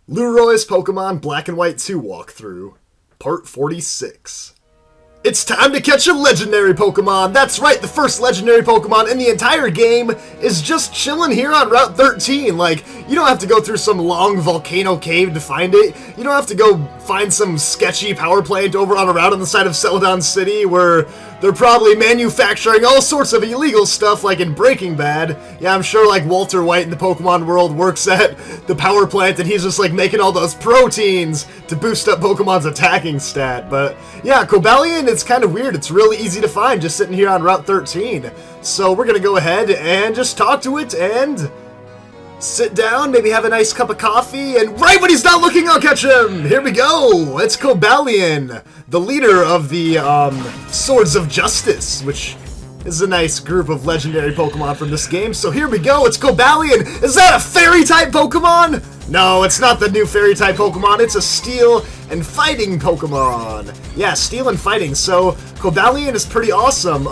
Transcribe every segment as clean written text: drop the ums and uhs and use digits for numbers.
Lueroi's Pokemon Black and White 2 walkthrough, Part 46. It's time to catch a legendary Pokemon! That's right, the first legendary Pokemon in the entire game is just chilling here on Route 13. Like, you don't have to go through some long volcano cave to find it. You don't have to go find some sketchy power plant over on a route on the side of Celadon City where they're probably manufacturing all sorts of illegal stuff like in Breaking Bad. Yeah, I'm sure like Walter White in the Pokemon world works at the power plant and he's just like making all those proteins to boost up Pokemon's attacking stat. But yeah, Cobalion, it's kind of weird. It's really easy to find just sitting here on Route 13. So we're going to go ahead and just talk to it and sit down, maybe have a nice cup of coffee, and right when he's not looking, I'll catch him! Here we go! It's Cobalion, the leader of the Swords of Justice, which is a nice group of legendary Pokemon from this game. So here we go, it's Cobalion! Is that a Fairy-type Pokemon? No, it's not the new Fairy-type Pokemon, it's a Steel and Fighting Pokemon. Yeah, Steel and Fighting, so Cobalion is pretty awesome.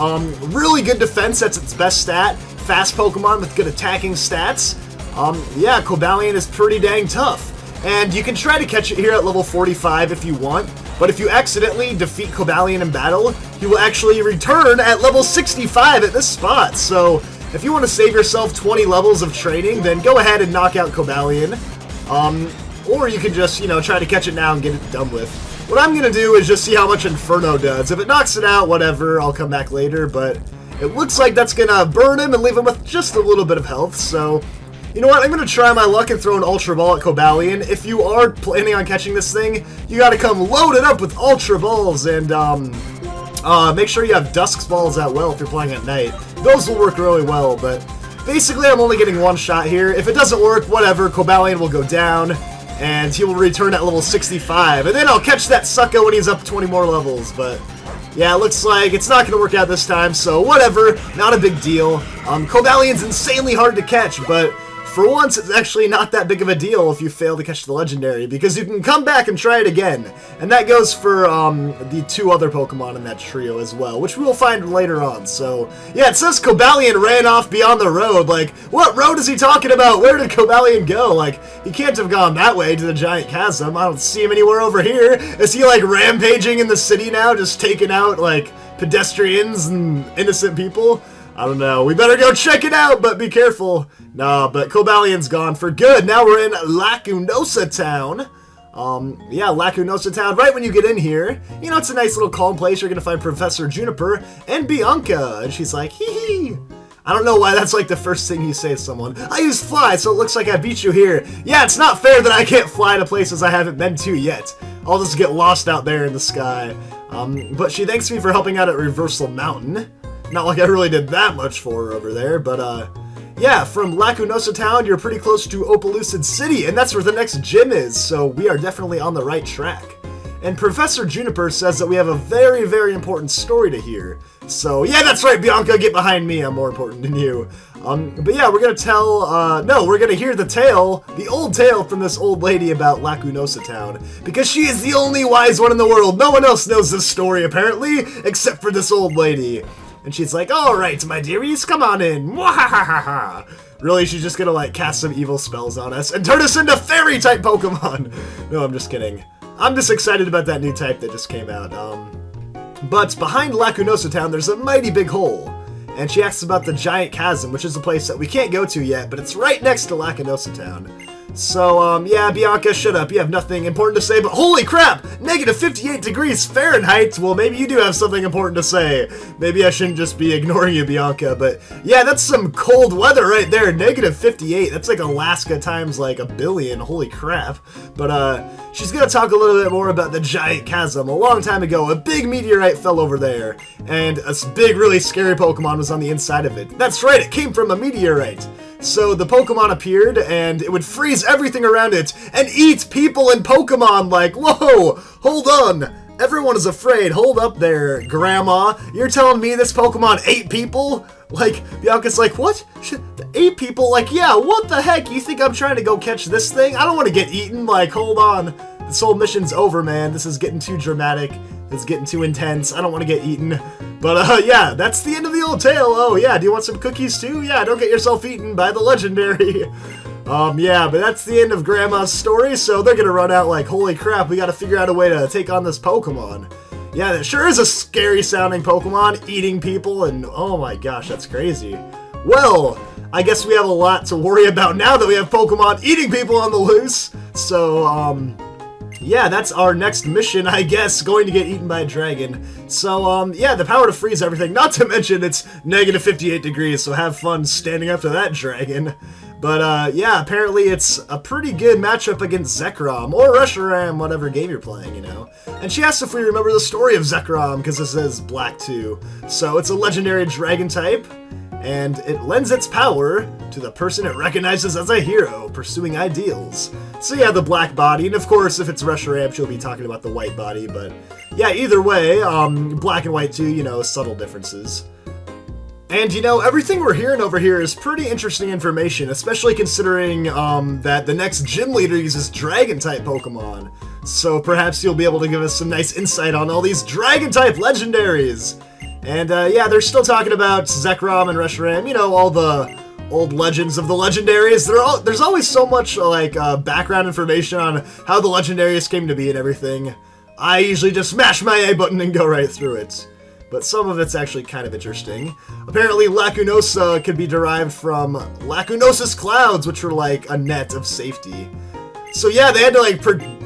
Really good defense, that's its best stat. Fast Pokemon with good attacking stats. Yeah, Cobalion is pretty dang tough. And you can try to catch it here at level 45 if you want, but if you accidentally defeat Cobalion in battle, he will actually return at level 65 at this spot. So if you want to save yourself 20 levels of training, then go ahead and knock out Cobalion. Or you can just, try to catch it now and get it done with. What I'm going to do is just see how much Inferno does. If it knocks it out, whatever, I'll come back later, but it looks like that's going to burn him and leave him with just a little bit of health, so you know what, I'm going to try my luck and throw an Ultra Ball at Cobalion. If you are planning on catching this thing, you got to come loaded up with Ultra Balls, and make sure you have Dusk Balls out well if you're playing at night. Those will work really well, but basically I'm only getting one shot here. If it doesn't work, whatever, Cobalion will go down, and he will return at level 65, and then I'll catch that sucker when he's up 20 more levels, but yeah, it looks like it's not going to work out this time, so whatever, not a big deal. Cobalion's insanely hard to catch, but for once, it's actually not that big of a deal if you fail to catch the legendary, because you can come back and try it again. And that goes for the two other Pokemon in that trio as well, which we will find later on. So, yeah, it says Cobalion ran off beyond the road. Like, what road is he talking about? Where did Cobalion go? Like, he can't have gone that way to the Giant Chasm. I don't see him anywhere over here. Is he, like, rampaging in the city now, just taking out, like, pedestrians and innocent people? I don't know. We better go check it out, but be careful. Nah, but Cobalion's gone for good. Now we're in Lacunosa Town. Yeah, Lacunosa Town. Right when you get in here, it's a nice little calm place. You're going to find Professor Juniper and Bianca. And she's like, hee hee. I don't know why that's like the first thing you say to someone. I use fly, so it looks like I beat you here. Yeah, it's not fair that I can't fly to places I haven't been to yet. I'll just get lost out there in the sky. But she thanks me for helping out at Reversal Mountain. Not like I really did that much for her over there, but yeah, from Lacunosa Town, you're pretty close to Opelucid City, and that's where the next gym is, so we are definitely on the right track. And Professor Juniper says that we have a very, very important story to hear. So, yeah, that's right, Bianca, get behind me, I'm more important than you. But yeah, we're gonna we're gonna hear the tale, the old tale from this old lady about Lacunosa Town. Because she is the only wise one in the world. No one else knows this story, apparently, except for this old lady. And she's like, alright, my dearies, come on in. Mwahahaha. Really, she's just gonna, like, cast some evil spells on us and turn us into fairy-type Pokemon. No, I'm just kidding. I'm just excited about that new type that just came out. But behind Lacunosa Town, there's a mighty big hole. And she asks about the Giant Chasm, which is a place that we can't go to yet, but it's right next to Lacunosa Town. So, yeah, Bianca, shut up. You have nothing important to say, but holy crap! Negative 58 degrees Fahrenheit! Well, maybe you do have something important to say. Maybe I shouldn't just be ignoring you, Bianca, but yeah, that's some cold weather right there. Negative 58. That's like Alaska times like a billion. Holy crap. But, she's gonna talk a little bit more about the Giant Chasm. A long time ago, a big meteorite fell over there, and a big, really scary Pokemon was on the inside of it. That's right, it came from a meteorite. So the Pokemon appeared, and it would freeze everything around it, and eat people and Pokemon, like, whoa, hold on, everyone is afraid, hold up there, Grandma, you're telling me this Pokemon ate people? Like, Bianca's like, what? 8 people? Like, yeah, what the heck, you think I'm trying to go catch this thing? I don't want to get eaten, like, hold on, this whole mission's over, man, this is getting too dramatic. It's getting too intense. I don't want to get eaten. But, yeah, that's the end of the old tale. Oh, yeah, do you want some cookies, too? Yeah, don't get yourself eaten by the legendary. Yeah, but that's the end of Grandma's story, so they're gonna run out like, holy crap, we gotta figure out a way to take on this Pokemon. Yeah, that sure is a scary sounding Pokemon, eating people, and oh my gosh, that's crazy. Well, I guess we have a lot to worry about now that we have Pokemon eating people on the loose. So, yeah, that's our next mission, I guess, going to get eaten by a dragon. So, yeah, the power to freeze everything, not to mention it's negative 58 degrees, so have fun standing up to that dragon. But, yeah, apparently it's a pretty good matchup against Zekrom, or Reshiram, whatever game you're playing, you know. And she asks if we remember the story of Zekrom, because it says black too. So it's a legendary dragon type, and it lends its power to the person it recognizes as a hero, pursuing ideals. So yeah, the black body, and of course, if it's Reshiram, she'll be talking about the white body, but yeah, either way, black and white too, you know, subtle differences. And, you know, everything we're hearing over here is pretty interesting information, especially considering that the next gym leader uses Dragon-type Pokemon. So perhaps you'll be able to give us some nice insight on all these Dragon-type legendaries. And, yeah, they're still talking about Zekrom and Reshiram, you know, all the old legends of the legendaries. There's always so much, like, background information on how the legendaries came to be and everything. I usually just smash my A button and go right through it. But some of it's actually kind of interesting. Apparently, Lacunosa could be derived from Lacunosa's clouds, which were like a net of safety. So yeah, they had to like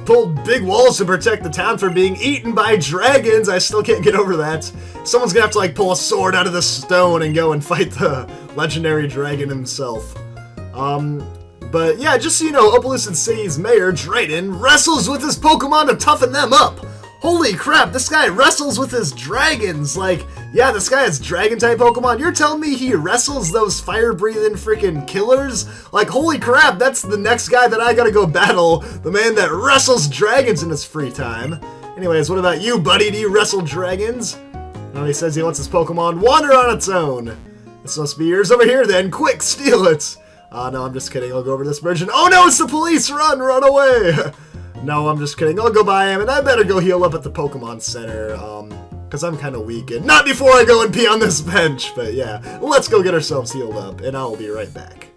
pull big walls to protect the town from being eaten by dragons. I still can't get over that. Someone's gonna have to like pull a sword out of the stone and go and fight the legendary dragon himself. But yeah, just so you know, Opelousas City's mayor, Drayden, wrestles with his Pokemon to toughen them up. Holy crap, this guy wrestles with his dragons! Like, yeah, this guy has dragon-type Pokemon. You're telling me he wrestles those fire-breathing freaking killers? Like, holy crap, that's the next guy that I gotta go battle. The man that wrestles dragons in his free time. Anyways, what about you, buddy? Do you wrestle dragons? No, he says he lets his Pokemon wander on its own. This must be yours over here, then. Quick, steal it! No, I'm just kidding. I'll go over this bridge and... Oh, no, it's the police! Run away! No, I'm just kidding. I'll go by him, and I better go heal up at the Pokemon Center, because I'm kind of weak, and not before I go and pee on this bench, but yeah, let's go get ourselves healed up, and I'll be right back.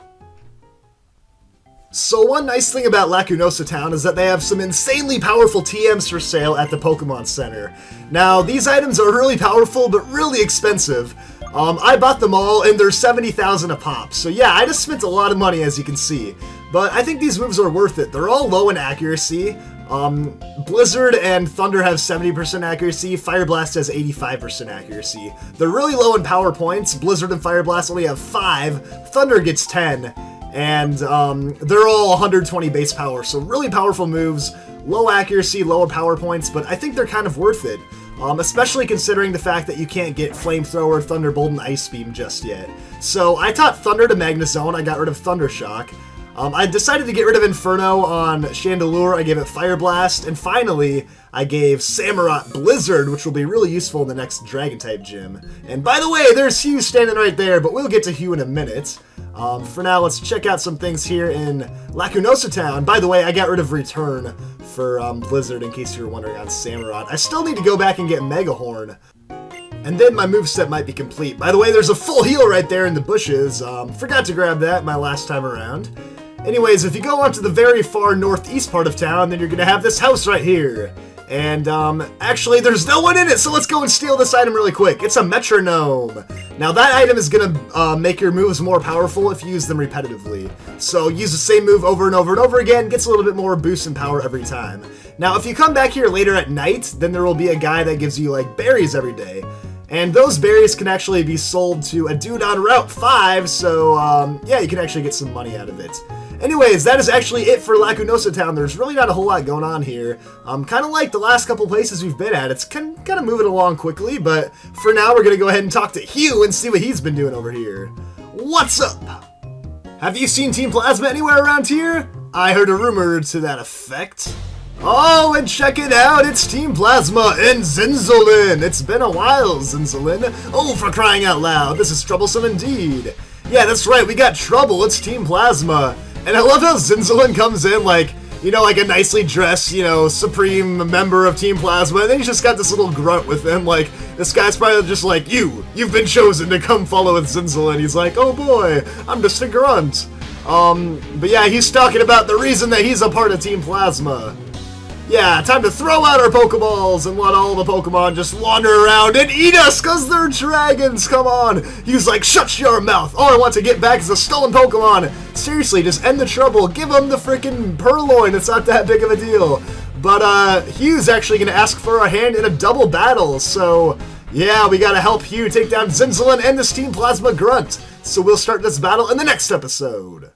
So one nice thing about Lacunosa Town is that they have some insanely powerful TMs for sale at the Pokemon Center. Now, these items are really powerful, but really expensive. I bought them all, and they're 70,000 a pop, so yeah, I just spent a lot of money, as you can see. But I think these moves are worth it. They're all low in accuracy. Blizzard and Thunder have 70% accuracy, Fire Blast has 85% accuracy. They're really low in power points. Blizzard and Fire Blast only have 5, Thunder gets 10, and they're all 120 base power, so really powerful moves, low accuracy, lower power points, but I think they're kind of worth it. Especially considering the fact that you can't get Flamethrower, Thunderbolt, and Ice Beam just yet. So I taught Thunder to Magnezone, I got rid of Thundershock. I decided to get rid of Inferno on Chandelure, I gave it Fire Blast, and finally, I gave Samurott Blizzard, which will be really useful in the next Dragon-type gym. And by the way, there's Hugh standing right there, but we'll get to Hugh in a minute. For now, let's check out some things here in Lacunosa Town. By the way, I got rid of Return for Blizzard, in case you were wondering on Samurott. I still need to go back and get Mega Horn. And then my moveset might be complete. By the way, there's a full heal right there in the bushes. Forgot to grab that my last time around. Anyways, if you go onto the very far northeast part of town, then you're gonna have this house right here. And, actually, there's no one in it, so let's go and steal this item really quick. It's a Metronome. Now, that item is gonna make your moves more powerful if you use them repetitively. So, use the same move over and over and over again, gets a little bit more boost in power every time. Now, if you come back here later at night, then there will be a guy that gives you, like, berries every day. And those berries can actually be sold to a dude on Route 5, so, yeah, you can actually get some money out of it. Anyways, that is actually it for Lacunosa Town. There's really not a whole lot going on here. Kind of like the last couple places we've been at. It's kind of moving along quickly, but for now we're going to go ahead and talk to Hugh and see what he's been doing over here. What's up? Have you seen Team Plasma anywhere around here? I heard a rumor to that effect. Oh, and check it out, it's Team Plasma and Zinzolin! It's been a while, Zinzolin. Oh, for crying out loud, this is troublesome indeed. Yeah, that's right, we got trouble, it's Team Plasma. And I love how Zinzolin comes in like, you know, like a nicely dressed, you know, supreme member of Team Plasma, and then he's just got this little grunt with him, like, this guy's probably just like, you've been chosen to come follow with Zinzolin. He's like, oh boy, I'm just a grunt. But yeah, he's talking about the reason that he's a part of Team Plasma. Yeah, time to throw out our Pokeballs and let all the Pokemon just wander around and eat us because they're dragons, come on! He's like, shut your mouth, all I want to get back is a stolen Pokemon! Seriously, just end the trouble, give him the freaking Purloin, it's not that big of a deal. But Hugh's actually going to ask for a hand in a double battle, so yeah, we gotta help Hugh take down Zinzolin and this Team Plasma Grunt. So we'll start this battle in the next episode.